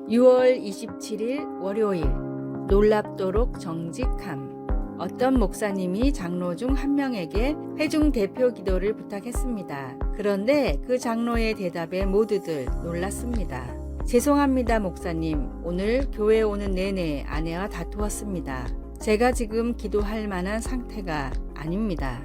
6월 27일 월요일. 놀랍도록 정직함. 어떤 목사님이 장로 중 한 명에게 회중 대표 기도를 부탁했습니다. 그런데 그 장로의 대답에 모두들 놀랐습니다. 죄송합니다, 목사님. 오늘 교회 오는 내내 아내와 다투었습니다. 제가 지금 기도할 만한 상태가 아닙니다.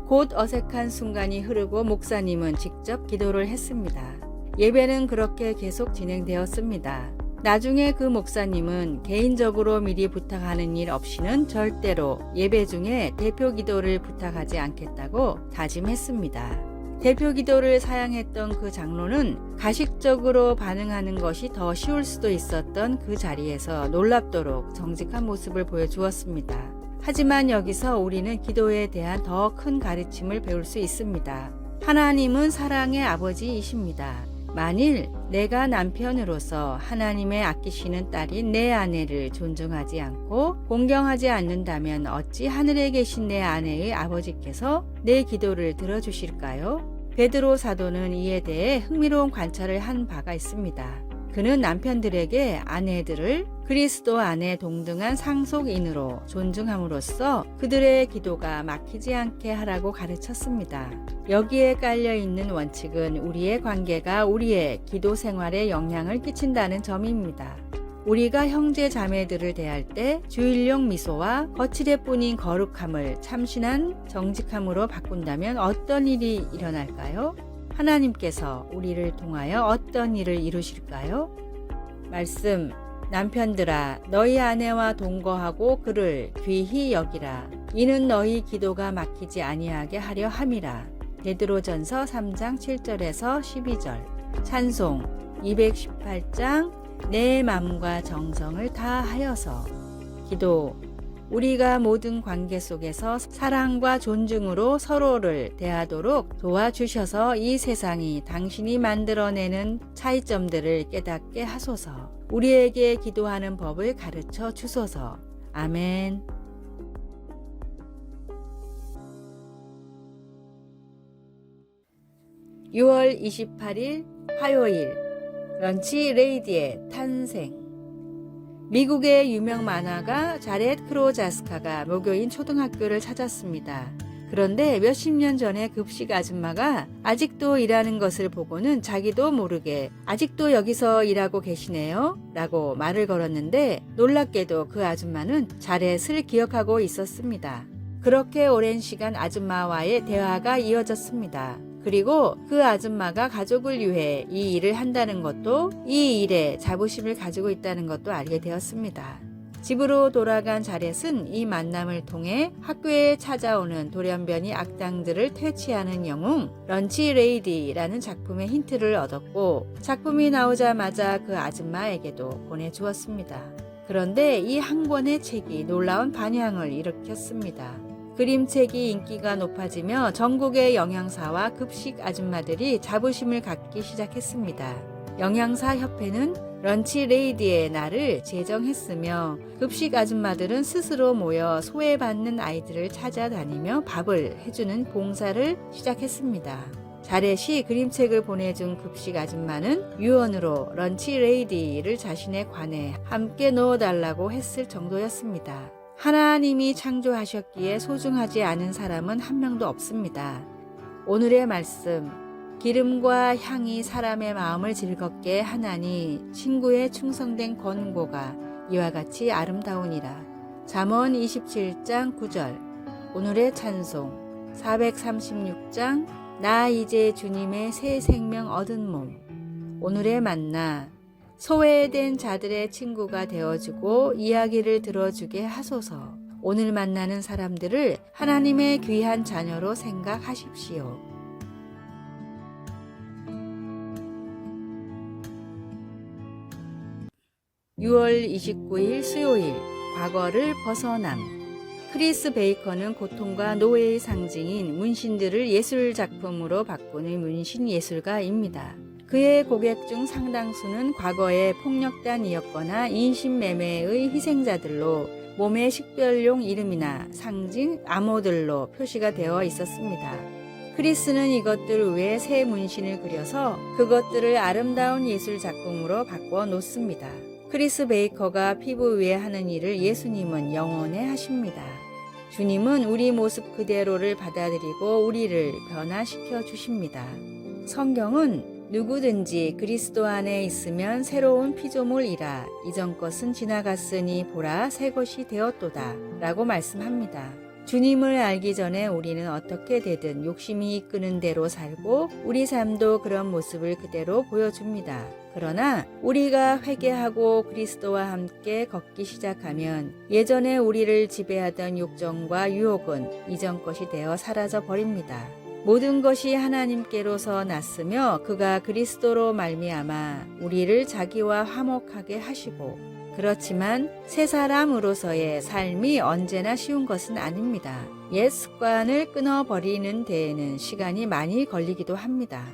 곧 어색한 순간이 흐르고 목사님은 직접 기도를 했습니다. 예배는 그렇게 계속 진행되었습니다. 나중에 그 목사님은 개인적으로 미리 부탁하는 일 없이는 절대로 예배 중에 대표 기도를 부탁하지 않겠다고 다짐했습니다. 대표 기도를 사양했던 그 장로는 가식적으로 반응하는 것이 더 쉬울 수도 있었던 그 자리에서 놀랍도록 정직한 모습을 보여주었습니다. 하지만 여기서 우리는 기도에 대한 더 큰 가르침을 배울 수 있습니다. 하나님은 사랑의 아버지이십니다. 만일 내가 남편으로서 하나님의 아끼시는 딸인 내 아내를 존중하지 않고 공경하지 않는다면 어찌 하늘에 계신 내 아내의 아버지께서 내 기도를 들어주실까요? 베드로 사도는 이에 대해 흥미로운 관찰을 한 바가 있습니다. 그는 남편들에게 아내들을 그리스도 안에 동등한 상속인으로 존중함으로써 그들의 기도가 막히지 않게 하라고 가르쳤습니다. 여기에 깔려있는 원칙은 우리의 관계가 우리의 기도 생활에 영향을 끼친다는 점입니다. 우리가 형제 자매들을 대할 때 주일용 미소와 거칠애 뿐인 거룩함을 참신한 정직함으로 바꾼다면 어떤 일이 일어날까요? 하나님께서 우리를 통하여 어떤 일을 이루실까요? 말씀. 남편들아, 너희 아내와 동거하고 그를 귀히 여기라. 이는 너희 기도가 막히지 아니하게 하려 함이라. 베드로전서 3장 7절에서 12절. 찬송 218장 내 맘과 정성을 다하여서. 기도. 우리가 모든 관계 속에서 사랑과 존중으로 서로를 대하도록 도와주셔서 이 세상이 당신이 만들어내는 차이점들을 깨닫게 하소서. 우리에게 기도하는 법을 가르쳐 주소서. 아멘. (6월 28일) 화요일. 런치 레이디의 탄생. 미국의 유명 만화가 자렛 크로자스카가 모교인 초등학교를 찾았습니다. 그런데 몇십 년 전에 급식 아줌마가 아직도 일하는 것을 보고는 자기도 모르게 아직도 여기서 일하고 계시네요 라고 말을 걸었는데 놀랍게도 그 아줌마는 자렛을 기억하고 있었습니다. 그렇게 오랜 시간 아줌마와의 대화가 이어졌습니다. 그리고 그 아줌마가 가족을 위해 이 일을 한다는 것도 이 일에 자부심을 가지고 있다는 것도 알게 되었습니다. 집으로 돌아간 자렛은 이 만남을 통해 학교에 찾아오는 돌연변이 악당들을 퇴치하는 영웅 런치 레이디라는 작품의 힌트를 얻었고 작품이 나오자마자 그 아줌마에게도 보내주었습니다. 그런데 이 한 권의 책이 놀라운 반향을 일으켰습니다. 그림책이 인기가 높아지며 전국의 영양사와 급식 아줌마들이 자부심을 갖기 시작했습니다. 영양사협회는 런치 레이디의 날을 제정했으며 급식 아줌마들은 스스로 모여 소외받는 아이들을 찾아다니며 밥을 해주는 봉사를 시작했습니다. 자렛이 그림책을 보내준 급식 아줌마는 유언으로 런치 레이디를 자신의 관에 함께 넣어달라고 했을 정도였습니다. 하나님이 창조하셨기에 소중하지 않은 사람은 한 명도 없습니다. 오늘의 말씀. 기름과 향이 사람의 마음을 즐겁게 하나니 친구의 충성된 권고가 이와 같이 아름다우니라. 잠언 27장 9절. 오늘의 찬송 436장 나 이제 주님의 새 생명 얻은 몸. 오늘의 만나. 소외된 자들의 친구가 되어주고 이야기를 들어주게 하소서. 오늘 만나는 사람들을 하나님의 귀한 자녀로 생각하십시오. (6월 29일) 수요일. 과거를 벗어남. 크리스 베이커는 고통과 노예의 상징인 문신들을 예술 작품으로 바꾸는 문신 예술가입니다. 그의 고객 중 상당수는 과거의 폭력단이었거나 인신매매의 희생자들로 몸의 식별용 이름이나 상징 암호들로 표시가 되어 있었습니다. 크리스는 이것들 외에 새 문신을 그려서 그것들을 아름다운 예술 작품으로 바꿔 놓습니다. 크리스 베이커가 피부 위에 하는 일을 예수님은 영원해 하십니다. 주님은 우리 모습 그대로를 받아들이고 우리를 변화시켜 주십니다. 성경은 누구든지 그리스도 안에 있으면 새로운 피조물이라 이전 것은 지나갔으니 보라 새 것이 되었도다 라고 말씀합니다. 주님을 알기 전에 우리는 어떻게 되든 욕심이 이끄는 대로 살고 우리 삶도 그런 모습을 그대로 보여줍니다. 그러나 우리가 회개하고 그리스도와 함께 걷기 시작하면 예전에 우리를 지배하던 욕정과 유혹은 이전 것이 되어 사라져 버립니다. 모든 것이 하나님께로서 났으며 그가 그리스도로 말미암아 우리를 자기와 화목하게 하시고 그렇지만 새 사람으로서의 삶이 언제나 쉬운 것은 아닙니다. 옛 습관을 끊어버리는 데에는 시간이 많이 걸리기도 합니다.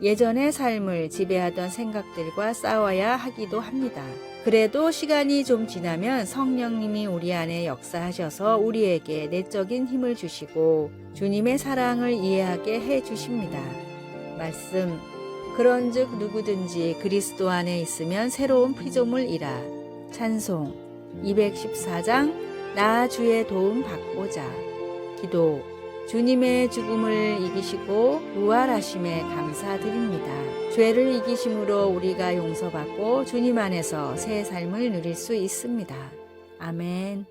예전의 삶을 지배하던 생각들과 싸워야 하기도 합니다. 그래도 시간이 좀 지나면 성령님이 우리 안에 역사하셔서 우리에게 내적인 힘을 주시고 주님의 사랑을 이해하게 해 주십니다. 말씀 그런즉 누구든지 그리스도 안에 있으면 새로운 피조물이라. 찬송 214장 나 주의 도움 받고자. 기도 주님의 죽음을 이기시고 부활하심에 감사드립니다. 죄를 이기심으로 우리가 용서받고 주님 안에서 새 삶을 누릴 수 있습니다. 아멘.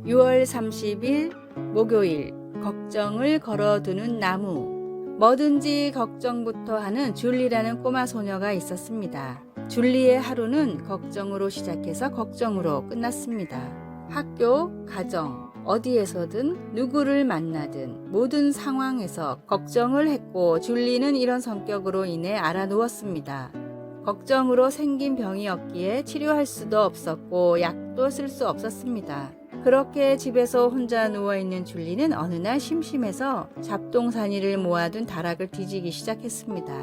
6월 30일 목요일 걱정을 걸어두는 나무. 뭐든지 걱정부터 하는 줄리라는 꼬마 소녀가 있었습니다. 줄리의 하루는 걱정으로 시작해서 걱정으로 끝났습니다. 학교, 가정, 어디에서든 누구를 만나든 모든 상황에서 걱정을 했고 줄리는 이런 성격으로 인해 알아누웠습니다. 걱정으로 생긴 병이었기에 치료할 수도 없었고 약도 쓸 수 없었습니다. 그렇게 집에서 혼자 누워있는 줄리는 어느 날 심심해서 잡동사니를 모아둔 다락을 뒤지기 시작했습니다.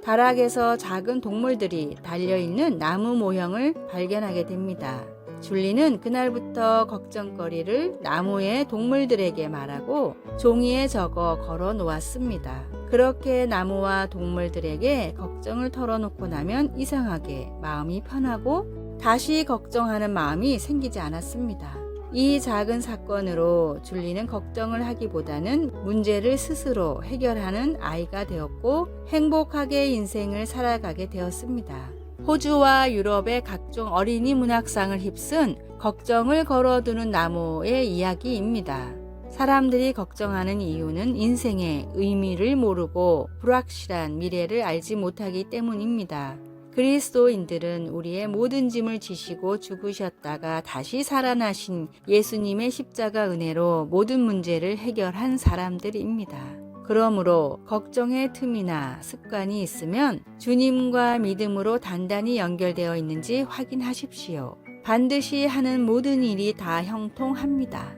다락에서 작은 동물들이 달려있는 나무 모형을 발견하게 됩니다. 줄리는 그날부터 걱정거리를 나무의 동물들에게 말하고 종이에 적어 걸어 놓았습니다. 그렇게 나무와 동물들에게 걱정을 털어놓고 나면 이상하게 마음이 편하고 다시 걱정하는 마음이 생기지 않았습니다. 이 작은 사건으로 줄리는 걱정을 하기보다는 문제를 스스로 해결하는 아이가 되었고 행복하게 인생을 살아가게 되었습니다. 호주와 유럽의 각종 어린이 문학상을 휩쓴 걱정을 걸어두는 나무의 이야기입니다. 사람들이 걱정하는 이유는 인생의 의미를 모르고 불확실한 미래를 알지 못하기 때문입니다. 그리스도인들은 우리의 모든 짐을 지시고 죽으셨다가 다시 살아나신 예수님의 십자가 은혜로 모든 문제를 해결한 사람들입니다. 그러므로 걱정의 틈이나 습관이 있으면 주님과 믿음으로 단단히 연결되어 있는지 확인하십시오. 반드시 하는 모든 일이 다 형통합니다.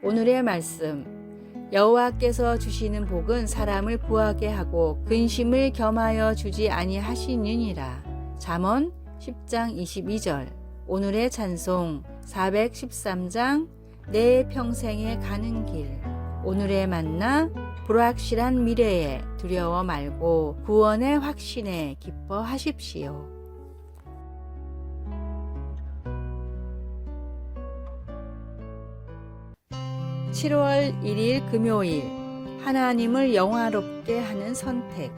오늘의 말씀 여호와께서 주시는 복은 사람을 부하게 하고 근심을 겸하여 주지 아니하시느니라. 잠언 10장 22절. 오늘의 찬송 413장 내 평생에 가는 길. 오늘의 만나 불확실한 미래에 두려워 말고 구원의 확신에 기뻐하십시오. 7월 1일 금요일 하나님을 영화롭게 하는 선택.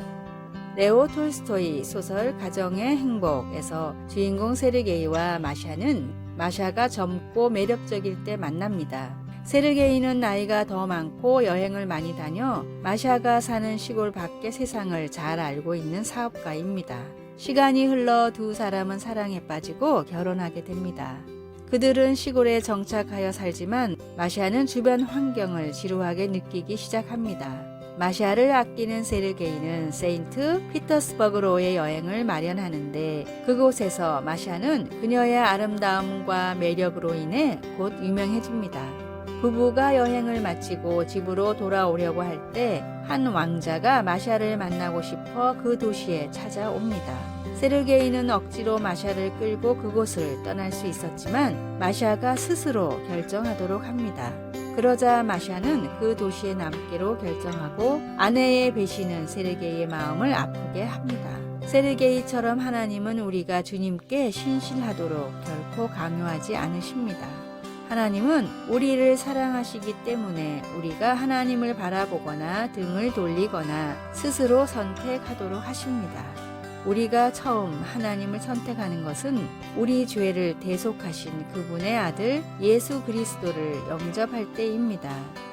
레오 톨스토이 소설 가정의 행복에서 주인공 세르게이와 마샤는 마샤가 젊고 매력적일 때 만납니다. 세르게이는 나이가 더 많고 여행을 많이 다녀 마샤가 사는 시골 밖의 세상을 잘 알고 있는 사업가입니다. 시간이 흘러 두 사람은 사랑에 빠지고 결혼하게 됩니다. 그들은 시골에 정착하여 살지만 마샤는 주변 환경을 지루하게 느끼기 시작합니다. 마샤를 아끼는 세르게이는 세인트 피터스버그로의 여행을 마련하는데 그곳에서 마샤는 그녀의 아름다움과 매력으로 인해 곧 유명해집니다. 부부가 여행을 마치고 집으로 돌아오려고 할 때 한 왕자가 마샤를 만나고 싶어 그 도시에 찾아옵니다. 세르게이는 억지로 마샤를 끌고 그곳을 떠날 수 있었지만 마샤가 스스로 결정하도록 합니다. 그러자 마샤는 그 도시에 남기로 결정하고 아내의 배신은 세르게이의 마음을 아프게 합니다. 세르게이처럼 하나님은 우리가 주님께 신실하도록 결코 강요하지 않으십니다. 하나님은 우리를 사랑하시기 때문에 우리가 하나님을 바라보거나 등을 돌리거나 스스로 선택하도록 하십니다. 우리가 처음 하나님을 선택하는 것은 우리 죄를 대속하신 그분의 아들 예수 그리스도를 영접할 때입니다.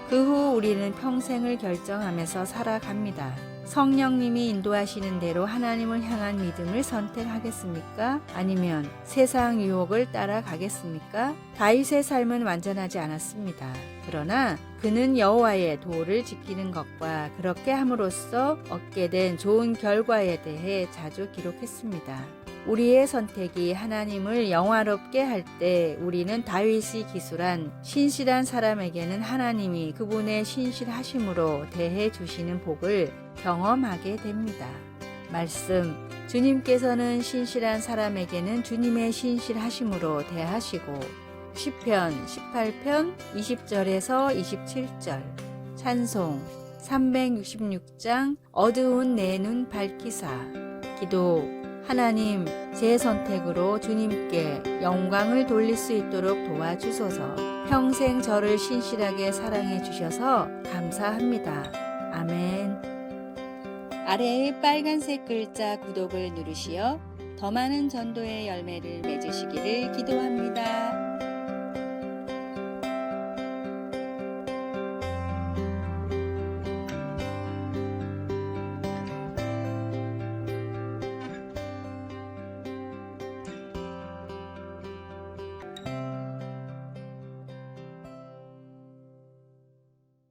그 후 우리는 평생을 결정하면서 살아갑니다. 성령님이 인도하시는 대로 하나님을 향한 믿음을 선택하겠습니까? 아니면 세상 유혹을 따라가겠습니까? 다윗의 삶은 완전하지 않았습니다. 그러나 그는 여호와의 도를 지키는 것과 그렇게 함으로써 얻게 된 좋은 결과에 대해 자주 기록했습니다. 우리의 선택이 하나님을 영화롭게 할 때 우리는 다윗이 기술한 신실한 사람에게는 하나님이 그분의 신실하심으로 대해 주시는 복을 경험하게 됩니다. 말씀, 주님께서는 신실한 사람에게는 주님의 신실하심으로 대하시고 시편 18편 20절에서 27절 찬송 366장 어두운 내 눈 밝히사 기도 하나님, 제 선택으로 주님께 영광을 돌릴 수 있도록 도와주소서. 평생 저를 신실하게 사랑해 주셔서 감사합니다. 아멘. 아래의 빨간색 글자 구독을 누르시어 더 많은 전도의 열매를 맺으시기를 기도합니다.